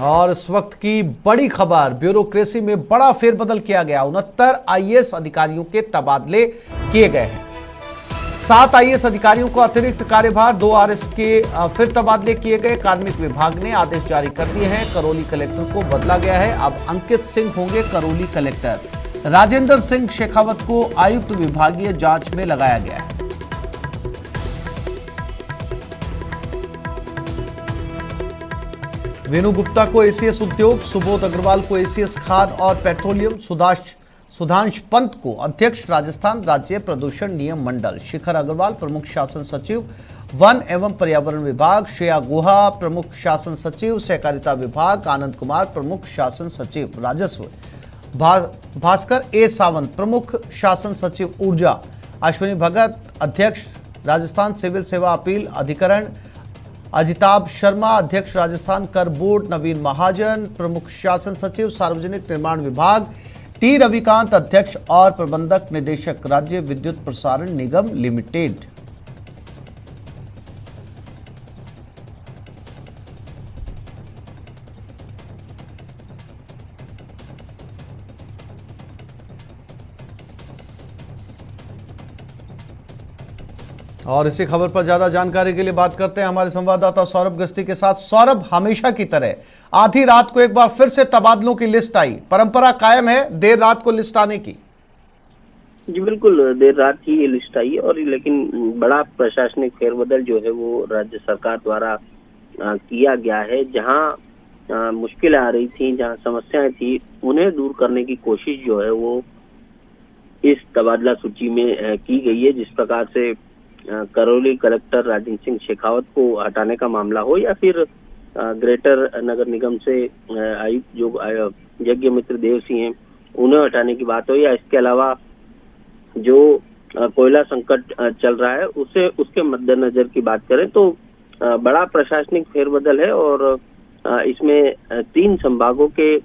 और इस वक्त की बड़ी खबर, ब्यूरोक्रेसी में बड़ा फेरबदल किया गया। 69 आईएएस अधिकारियों के तबादले किए गए हैं। 7 आईएएस अधिकारियों को अतिरिक्त कार्यभार, 2 आरएस के फिर तबादले किए गए। कार्मिक विभाग ने आदेश जारी कर दिए हैं। करौली कलेक्टर को बदला गया है। अब अंकित सिंह होंगे करौली कलेक्टर। राजेंद्र सिंह शेखावत को आयुक्त विभागीय जांच में लगाया गया है। वेणु गुप्ता को एसीएस उद्योग, सुबोध अग्रवाल को एसीएस खाद और पेट्रोलियम, सुधांश पंत को अध्यक्ष राजस्थान राज्य प्रदूषण नियम मंडल, शिखर अग्रवाल प्रमुख शासन सचिव वन एवं पर्यावरण विभाग, श्रेया गुहा प्रमुख शासन सचिव सहकारिता विभाग, आनंद कुमार प्रमुख शासन सचिव राजस्व, भास्कर ए सावंत प्रमुख शासन सचिव ऊर्जा, अश्विनी भगत अध्यक्ष राजस्थान सिविल सेवा अपील अधिकरण, अजिताभ शर्मा अध्यक्ष राजस्थान कर बोर्ड, नवीन महाजन प्रमुख शासन सचिव सार्वजनिक निर्माण विभाग, टी रविकांत अध्यक्ष और प्रबंधक निदेशक राज्य विद्युत प्रसारण निगम लिमिटेड। और इसी खबर पर ज्यादा जानकारी के लिए बात करते हैं हमारे संवाददाता सौरभ गस्ती के साथ। सौरभ, हमेशा की तरह आधी रात को एक बार फिर से तबादलों की लिस्ट आई। परंपरा कायम है देर रात को लिस्ट आने की? जी बिल्कुल, देर रात ही ये लिस्ट आई और लेकिन बड़ा प्रशासनिक फेरबदल जो है वो राज्य सरकार द्वारा किया गया है। जहां मुश्किलें आ रही थी, जहां समस्याएं थी, उन्हें दूर करने की कोशिश जो है वो इस तबादला सूची में की गई है। जिस प्रकार से करौली कलेक्टर राजेंद्र सिंह शेखावत को हटाने का मामला हो या फिर ग्रेटर नगर निगम से आयुक्त जो यज्ञ मित्र देव सिंह हैं उन्हें हटाने की बात हो, या इसके अलावा जो कोयला संकट चल रहा है उसके मद्देनजर की बात करें तो बड़ा प्रशासनिक फेरबदल है। और इसमें 3 संभागों के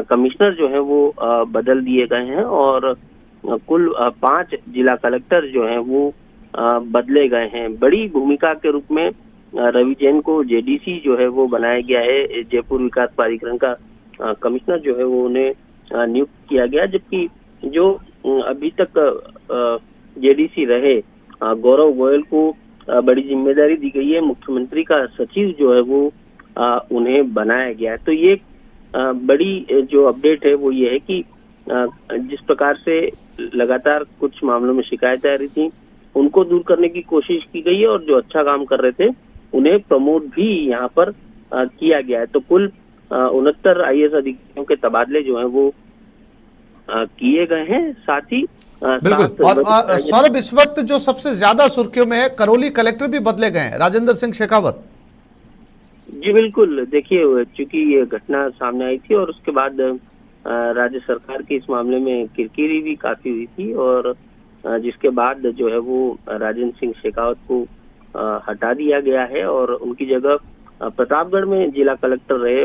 कमिश्नर जो है वो बदल दिए गए हैं और कुल 5 जिला कलेक्टर जो हैं वो बदले गए हैं। बड़ी भूमिका के रूप में रवि जैन को जेडीसी जो है वो बनाया गया है। जयपुर विकास प्राधिकरण का कमिश्नर जो है वो उन्हें नियुक्त किया गया, जबकि जो अभी तक जेडीसी रहे गौरव गोयल को बड़ी जिम्मेदारी दी गई है। मुख्यमंत्री का सचिव जो है वो उन्हें बनाया गया है। तो ये बड़ी जो अपडेट है वो ये है कि जिस प्रकार से लगातार कुछ मामलों में शिकायतें आ रही थी उनको दूर करने की कोशिश की गई है और जो अच्छा काम कर रहे थे उन्हें प्रमोट भी यहाँ पर किया गया है। तो कुल 69 आईएएस अधिकारियों के तबादले जो हैं वो किए गए हैं। साथ ही बिल्कुल। और सौरभ, इस वक्त जो सबसे ज्यादा सुर्खियों में है, करौली कलेक्टर भी बदले गए हैं, राजेंद्र सिंह शेखावत। जी बिल्कुल, देखिए चूंकि ये घटना सामने आई थी और उसके बाद राज्य सरकार की इस मामले में किरकिरी भी काफी हुई थी और जिसके बाद जो है वो राजेंद्र सिंह शेखावत को हटा दिया गया है और उनकी जगह प्रतापगढ़ में जिला कलेक्टर रहे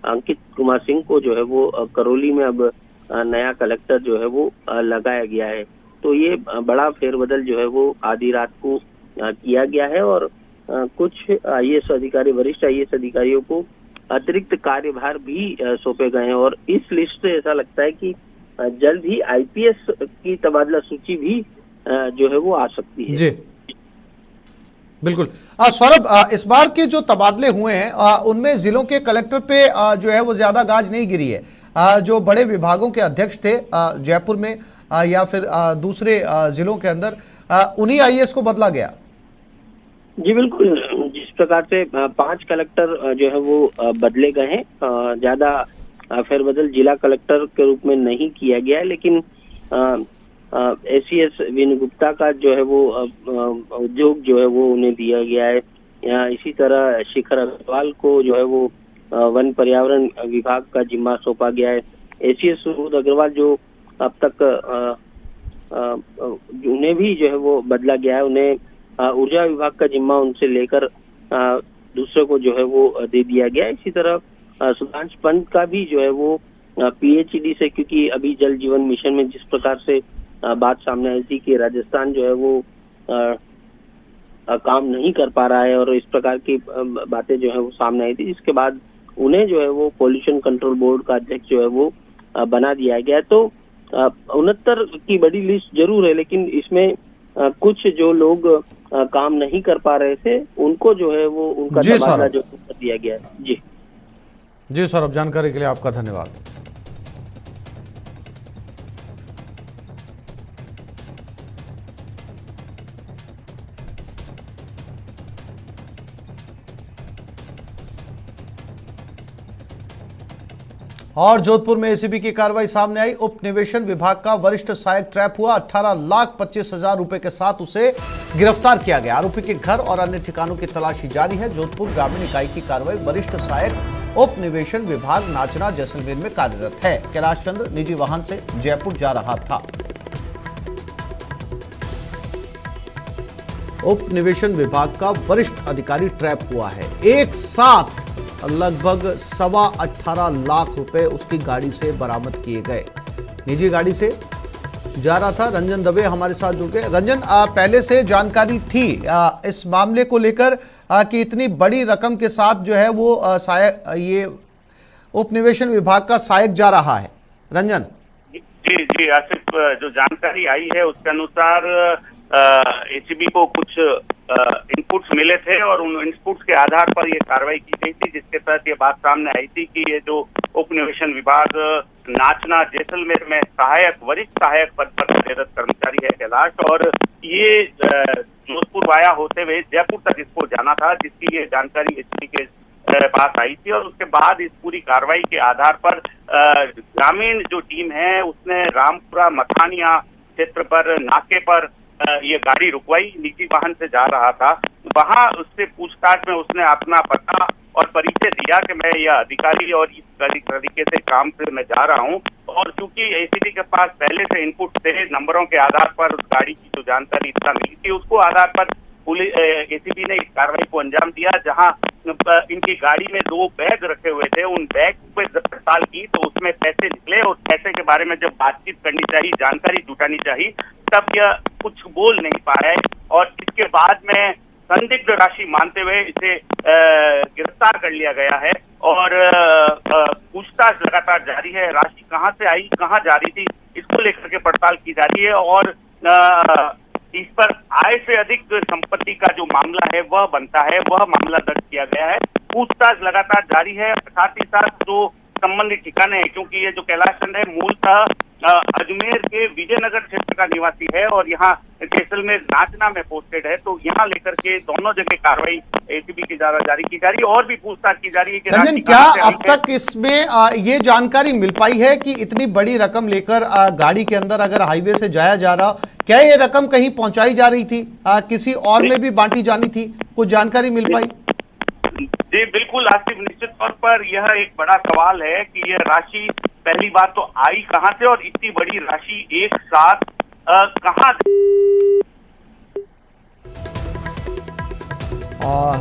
अंकित कुमार सिंह को जो है वो करौली में अब नया कलेक्टर जो है वो लगाया गया है। तो ये बड़ा फेरबदल जो है वो आधी रात को किया गया है और कुछ आईएएस अधिकारी, वरिष्ठ आईएएस अधिकारियों को अतिरिक्त कार्यभार भी सौंपे गए हैं और इस लिस्ट से ऐसा लगता है कि जल्द ही आईपीएस की तबादला सूची भी जो है वो आ सकती है। जी बिल्कुल। सौरभ, इस बार के जो तबादले हुए हैं उनमें जिलों के कलेक्टर पे जो है वो ज्यादा गाज नहीं गिरी है। जो बड़े विभागों के अध्यक्ष थे जयपुर में या फिर दूसरे जिलों के अंदर, उन्हीं आईएएस को बदला गया। जी बिल्कुल, जिस प्रकार से 5 कलेक्टर जो है वो बदले गए हैं, ज्यादा फेरबदल जिला कलेक्टर के रूप में नहीं किया गया है, लेकिन एसीएस वेणु गुप्ता का जो है वो उद्योग जो है वो उन्हें दिया गया है। इसी तरह शिखर अग्रवाल को जो है वो वन पर्यावरण विभाग का जिम्मा सौंपा गया है। एसीएस सुबोध अग्रवाल जो अब तक उन्हें भी जो है वो बदला गया है, उन्हें ऊर्जा विभाग का जिम्मा उनसे लेकर दूसरे को जो है वो दे दिया गया है। इसी तरह सुधांश पंत का भी जो है वो पीएचडी से, क्योंकि अभी जल जीवन मिशन में जिस प्रकार से बात सामने आई थी कि राजस्थान जो है वो काम नहीं कर पा रहा है और इस प्रकार की बातें जो है वो सामने आई थी, जिसके बाद उन्हें जो है वो पॉल्यूशन कंट्रोल बोर्ड का अध्यक्ष जो है वो बना दिया गया। तो 69 की बड़ी लिस्ट जरूर है, लेकिन इसमें कुछ जो लोग काम नहीं कर पा रहे थे उनको जो है वो उनका जी तबादला सौरभ। जो कर दिया गया है। जी सौरभ, जानकारी के लिए आपका धन्यवाद। और जोधपुर में एसीबी की कार्रवाई सामने आई। उप निवेशन विभाग का वरिष्ठ सहायक ट्रैप हुआ। 18,25,000 रुपए के साथ उसे गिरफ्तार किया गया। आरोपी के घर और अन्य ठिकानों की तलाशी जारी है। जोधपुर ग्रामीण इकाई की कार्रवाई। वरिष्ठ सहायक उप निवेशन विभाग नाचना जैसलमेर में कार्यरत है। कैलाश चंद्र निजी वाहन से जयपुर जा रहा था। उप निवेशन विभाग का वरिष्ठ अधिकारी ट्रैप हुआ है। एक साथ लगभग 18.25 लाख रुपए उसकी गाड़ी से बरामद किए गए। निजी गाड़ी से जा रहा था। रंजन दवे हमारे साथ जुड़ गए। रंजन, पहले से जानकारी थी इस मामले को लेकर कि इतनी बड़ी रकम के साथ जो है वो सहायक, ये उप निवेशन विभाग का सहायक जा रहा है? रंजन जी जी आसिफ, जो जानकारी आई है उसके अनुसार एसीबी को कुछ इनपुट्स मिले थे और उन इनपुट्स के आधार पर ये कार्रवाई की गई थी, जिसके तहत ये बात सामने आई थी कि ये जो उप निवेशन विभाग नाचना जैसलमेर में वरिष्ठ सहायक पद पर कार्यरत कर्मचारी है कैलाश, और ये जोधपुर वाया होते हुए जयपुर तक इसको जाना था, जिसकी ये जानकारी एसीबी के पास आई थी। और उसके बाद इस पूरी कार्रवाई के आधार पर ग्रामीण जो टीम है उसने रामपुरा मथानिया क्षेत्र पर नाके पर ये गाड़ी रुकवाई। निजी वाहन से जा रहा था। वहां उससे पूछताछ में उसने अपना पता और परिचय दिया कि मैं यह अधिकारी और इस तरीके से काम से मैं जा रहा हूं। और चूंकि एसीबी के पास पहले से इनपुट थे, नंबरों के आधार पर उस गाड़ी की जो जानकारी इतना मिली थी, उसको आधार पर पुलिस एसीबी ने इस कार्रवाई को अंजाम दिया, जहां इनकी गाड़ी में 2 बैग रखे हुए थे। उन बैग पे जब पड़ताल की तो उसमें पैसे निकले, और पैसे के बारे में जब बातचीत करनी चाहिए, जानकारी जुटानी चाहिए, तब यह कुछ बोल नहीं पा रहे। और इसके बाद में संदिग्ध राशि मानते हुए इसे गिरफ्तार कर लिया गया है और पूछताछ लगातार जारी है। राशि कहां से आई, कहां जा रही थी, इसको लेकर के पड़ताल की जा रही है। और इस पर आय से अधिक संपत्ति का जो मामला है वह बनता है, वह मामला दर्ज किया गया है। पूछताछ लगातार जारी है। साथ ही साथ जो संबंधित ठिकाने हैं, क्योंकि ये जो कैलाश चंद्र है मूलतः अजमेर के विजयनगर क्षेत्र का निवासी है और यहाँ जैसलमेर नाचना में पोस्टेड है, तो यहाँ लेकर के दोनों जगह कार्रवाई एसीबी की जारी की जा रही है और भी पूछताछ की जा रही है कि रंजन, क्या अब तक इसमें ये जानकारी मिल पाई है कि इतनी बड़ी रकम लेकर गाड़ी के अंदर अगर हाईवे से जाया जा रहा, क्या ये रकम कहीं पहुंचाई जा रही थी, किसी और में भी बांटी जानी थी? कुछ जानकारी मिल पाई? जी बिल्कुल आसिफ, निश्चित तौर पर यह एक बड़ा सवाल है कि यह राशि पहली बात तो आई कहां से और इतनी बड़ी राशि एक साथ कहां।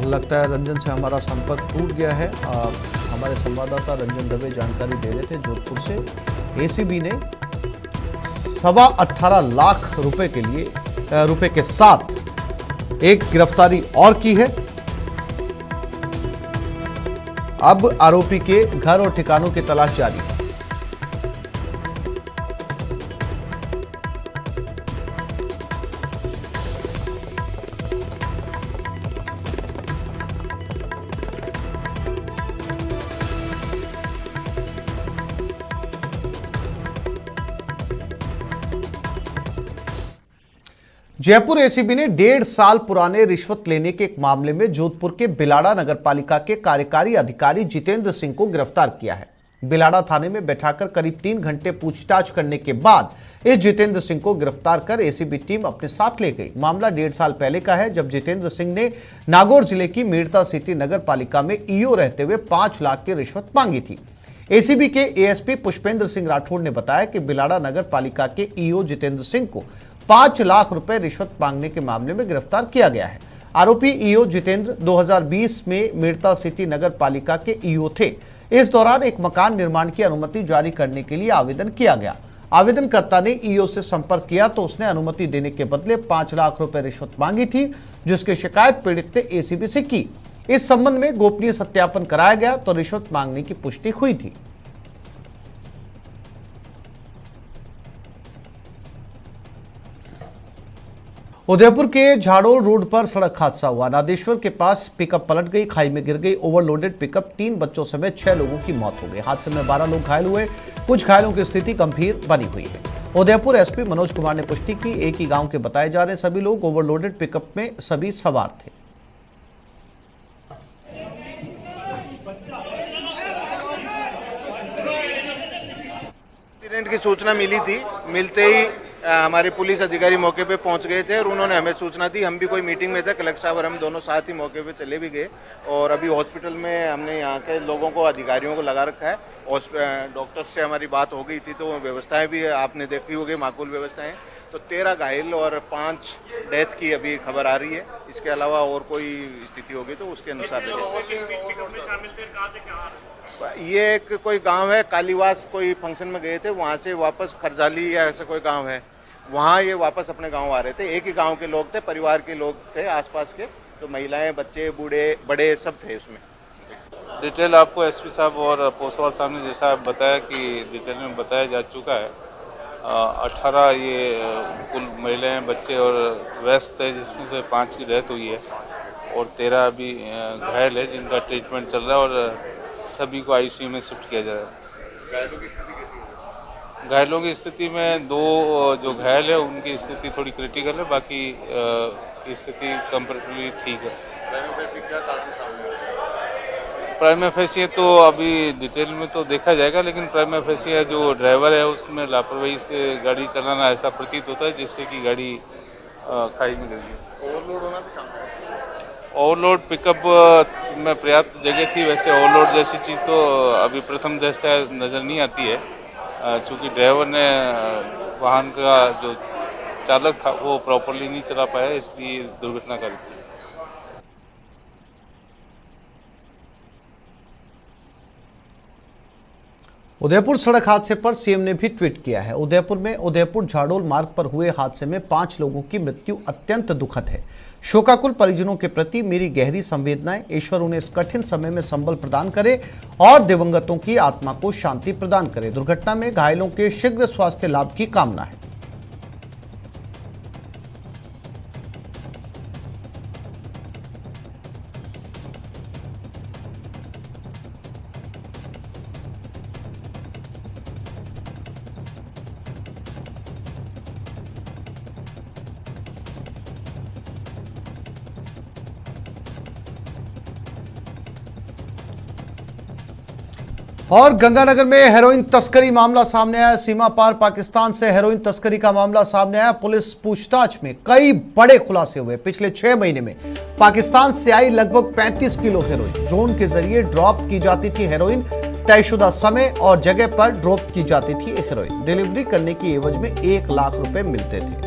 लगता है रंजन से हमारा संपर्क टूट गया है। हमारे संवाददाता रंजन दवे जानकारी दे रहे थे जोधपुर से। एसीबी ने 18.25 लाख रुपए के साथ एक गिरफ्तारी और की है। अब आरोपी के घर और ठिकानों की तलाश जारी है। जयपुर एसीबी ने 1.5 साल पुराने रिश्वत लेने के एक मामले में जोधपुर के बिलाड़ा नगरपालिका के कार्यकारी अधिकारी जितेंद्र सिंह को गिरफ्तार किया है। बिलाड़ा थाने में बैठाकर करीब 3 घंटे पूछताछ करने के बाद इस जितेंद्र सिंह को गिरफ्तार कर एसीबी टीम अपने साथ ले गई। मामला 1.5 साल पहले का है, जब जितेंद्र सिंह ने नागौर जिले की मेड़ता सिटी नगर पालिका में ईओ रहते हुए 5 लाख की रिश्वत मांगी थी। एसीबी के एएसपी पुष्पेंद्र सिंह राठौड़ ने बताया कि बिलाड़ा नगर पालिका के ईओ जितेंद्र सिंह को 5 लाख रुपए रिश्वत मांगने के मामले में गिरफ्तार किया गया है। आरोपी ईओ जितेंद्र 2020 में मेड़ता सिटी नगर पालिका के ईओ थे। इस दौरान एक मकान निर्माण की अनुमति जारी करने के लिए आवेदन किया गया। आवेदनकर्ता ने ईओ से संपर्क किया तो उसने अनुमति देने के बदले 5 लाख रुपए रिश्वत मांगी थी, जिसकी शिकायत पीड़ित ने एसीबी से की। इस संबंध में गोपनीय सत्यापन कराया गया तो रिश्वत मांगने की पुष्टि हुई थी। उदयपुर के झाड़ोल रोड पर सड़क हादसा हुआ। नादेश्वर के पास पिकअप पलट गई, खाई में गिर गई। ओवरलोडेड पिकअप 3 बच्चों समेत 6 लोगों की मौत हो गई। हादसे में 12 लोग घायल हुए। कुछ घायलों की स्थिति गंभीर बनी हुई है। उदयपुर एसपी मनोज कुमार ने पुष्टि की, एक ही गांव के बताए जा रहे सभी लोग ओवरलोडेड पिकअप में सभी सवार थे। एक्सीडेंट की सूचना मिली थी, मिलते ही हमारे पुलिस अधिकारी मौके पे पहुंच गए थे और उन्होंने हमें सूचना दी। हम भी कोई मीटिंग में थे, कलेक्टर साहब और हम दोनों साथ ही मौके पे चले भी गए और अभी हॉस्पिटल में हमने यहाँ के लोगों को, अधिकारियों को लगा रखा है। और डॉक्टर से हमारी बात हो गई थी तो व्यवस्थाएं भी आपने देखी होगी, माकूल व्यवस्थाएं। तो 13 घायल और 5 डेथ की अभी खबर आ रही है। इसके अलावा और कोई स्थिति होगी तो उसके अनुसार ये एक कोई गांव है कालीवास, कोई फंक्शन में गए थे, वहां से वापस खरजाली या ऐसा कोई गांव है, वहां ये वापस अपने गांव आ रहे थे। एक ही गांव के लोग थे, परिवार के लोग थे आसपास के, तो महिलाएं, बच्चे, बूढ़े, बड़े सब थे उसमें। डिटेल आपको एसपी साहब और पोस्टवाल साहब ने जैसा बताया कि डिटेल में बताया जा चुका है। 18 ये कुल महिलाएं, बच्चे और वयस्क है, जिसमें से 5 की डेथ हुई है और 13 अभी घायल है, जिनका ट्रीटमेंट चल रहा है और सभी को आईसीयू में शिफ्ट किया जा रहा है। घायलों की स्थिति में 2 जो घायल है उनकी स्थिति थोड़ी क्रिटिकल है, बाकी की स्थिति कंपैरेटिवली ठीक है। प्राइमा फेसिया तो अभी डिटेल में तो देखा जाएगा, लेकिन प्राइमा फेसिया जो ड्राइवर है उसमें लापरवाही से गाड़ी चलाना ऐसा प्रतीत होता है, जिससे कि गाड़ी खाई में गिर गई। ओवरलोड होना भी शामिल है। ओवरलोड पिकअप में पर्याप्त जगह थी, वैसे ओवरलोड जैसी चीज़ तो अभी प्रथम दृष्टया नज़र नहीं आती है, चूँकि ड्राइवर ने वाहन का जो चालक था वो प्रॉपरली नहीं चला पाया, इसलिए दुर्घटनाकारी थी। उदयपुर सड़क हादसे पर सीएम ने भी ट्वीट किया है। उदयपुर में उदयपुर झाड़ोल मार्ग पर हुए हादसे में 5 लोगों की मृत्यु अत्यंत दुखद है। शोकाकुल परिजनों के प्रति मेरी गहरी संवेदनाएं। ईश्वर उन्हें इस कठिन समय में संबल प्रदान करे और दिवंगतों की आत्मा को शांति प्रदान करे। दुर्घटना में घायलों के शीघ्र स्वास्थ्य लाभ की कामना है। और गंगानगर में हेरोइन तस्करी मामला सामने आया। सीमा पार पाकिस्तान से हेरोइन तस्करी का मामला सामने आया। पुलिस पूछताछ में कई बड़े खुलासे हुए। पिछले 6 महीने में पाकिस्तान से आई लगभग 35 किलो हेरोइन ड्रोन के जरिए ड्रॉप की जाती थी। हेरोइन तयशुदा समय और जगह पर ड्रॉप की जाती थी। हेरोइन डिलीवरी करने की एवज में 1 लाख रुपए मिलते थे।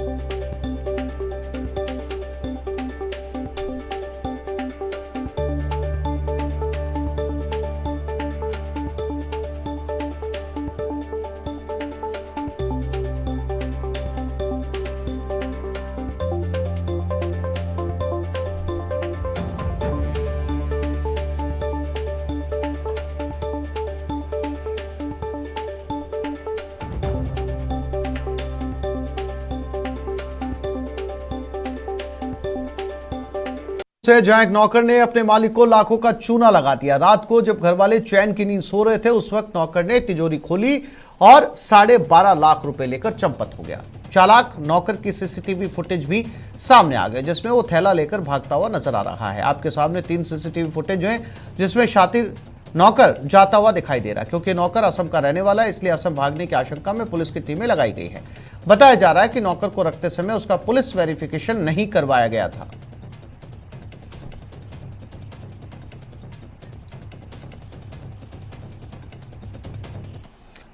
जहां एक नौकर ने अपने मालिक को लाखों का चूना लगा दिया। रात को जब घरवाले चैन की नींद सो रहे थे, उस वक्त नौकर ने तिजोरी खोली और 12.5 लाख रुपए लेकर चंपत हो गया। चालाक नौकर की सीसीटीवी फुटेज भी सामने आ गई, जिसमें वो थैला लेकर भागता हुआ नजर आ रहा है। आपके सामने 3 सीसीटीवी फुटेज हैं, जिसमें शातिर नौकर जाता हुआ दिखाई दे रहा है। क्योंकि नौकर असम का रहने वाला है, इसलिए असम भागने की आशंका में पुलिस की टीमें लगाई गई है। बताया जा रहा है कि नौकर को रखते समय उसका पुलिस वेरिफिकेशन नहीं करवाया गया था।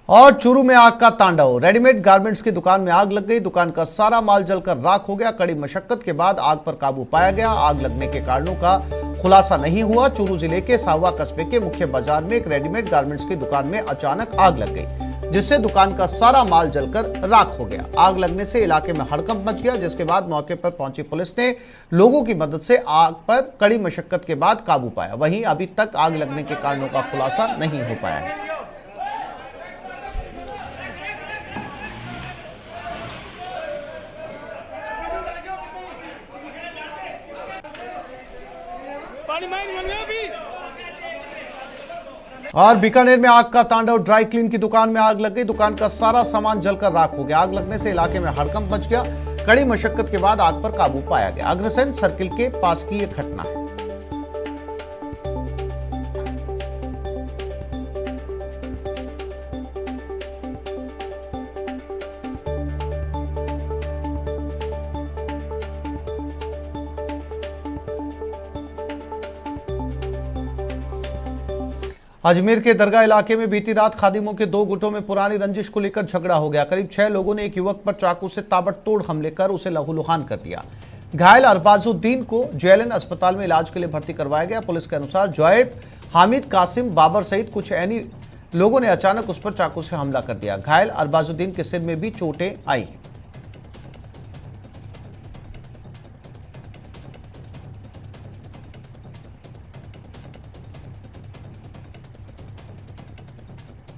और चूरू में आग का तांडव। रेडीमेड गारमेंट्स की दुकान में आग लग गई। दुकान का सारा माल जलकर राख हो गया। कड़ी मशक्कत के बाद आग पर काबू पाया गया। आग लगने के कारणों का खुलासा नहीं हुआ। चूरू जिले के साहवा कस्बे के मुख्य बाजार में एक रेडीमेड गारमेंट्स की दुकान में अचानक आग लग गई। जिससे दुकान का सारा माल जलकर राख हो गया। आग लगने से इलाके में हड़कंप मच गया, जिसके बाद मौके पर पहुंची पुलिस ने लोगों की मदद से आग पर कड़ी मशक्कत के बाद काबू पाया। वहीं अभी तक आग लगने के कारणों का खुलासा नहीं हो पाया है। और बीकानेर में आग का तांडव, ड्राई क्लीन की दुकान में आग लग गई। दुकान का सारा सामान जलकर राख हो गया। आग लगने से इलाके में हड़कंप मच गया। कड़ी मशक्कत के बाद आग पर काबू पाया गया। अग्रसेन सर्किल के पास की यह घटना है। अजमेर के दरगाह इलाके में बीती रात खादिमों के दो गुटों में पुरानी रंजिश को लेकर झगड़ा हो गया। करीब 6 लोगों ने एक युवक पर चाकू से ताबड़तोड़ हमले कर उसे लहूलुहान कर दिया। घायल अरबाजुद्दीन को जेएलएन अस्पताल में इलाज के लिए भर्ती करवाया गया। पुलिस के अनुसार जोएब, हामिद, कासिम, बाबर सहित कुछ ऐनी लोगों ने अचानक उस पर चाकू से हमला कर दिया। घायल अरबाजुद्दीन के सिर में भी चोटें आई।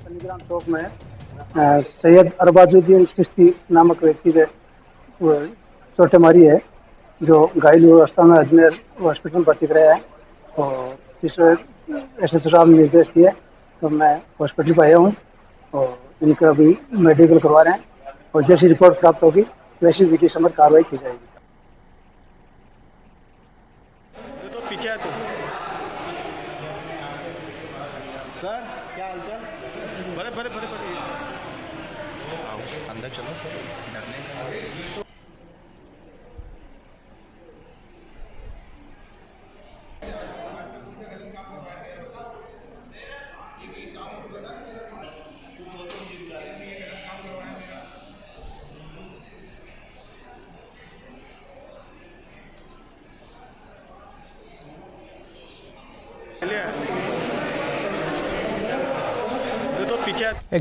पन्नीग्राम चौक में सैयद अरबाजुद्दीन चिश्ती नामक व्यक्ति ने चोटें मारी है, जो घायल अवस्था में अजमेर हॉस्पिटल में भर्ती कराया है। और जिसमें एसएसओ साहब ने निर्देश दिए तो मैं हॉस्पिटल पर आया हूँ और इनका अभी मेडिकल करवा रहे हैं और जैसी रिपोर्ट प्राप्त होगी वैसी विधि सम्मत कार्रवाई की जाएगी। तो पीछे है तो सर क्या हालचाल? बड़े बड़े बड़े बड़े अंदर चलो सर, डरने का तो पीछे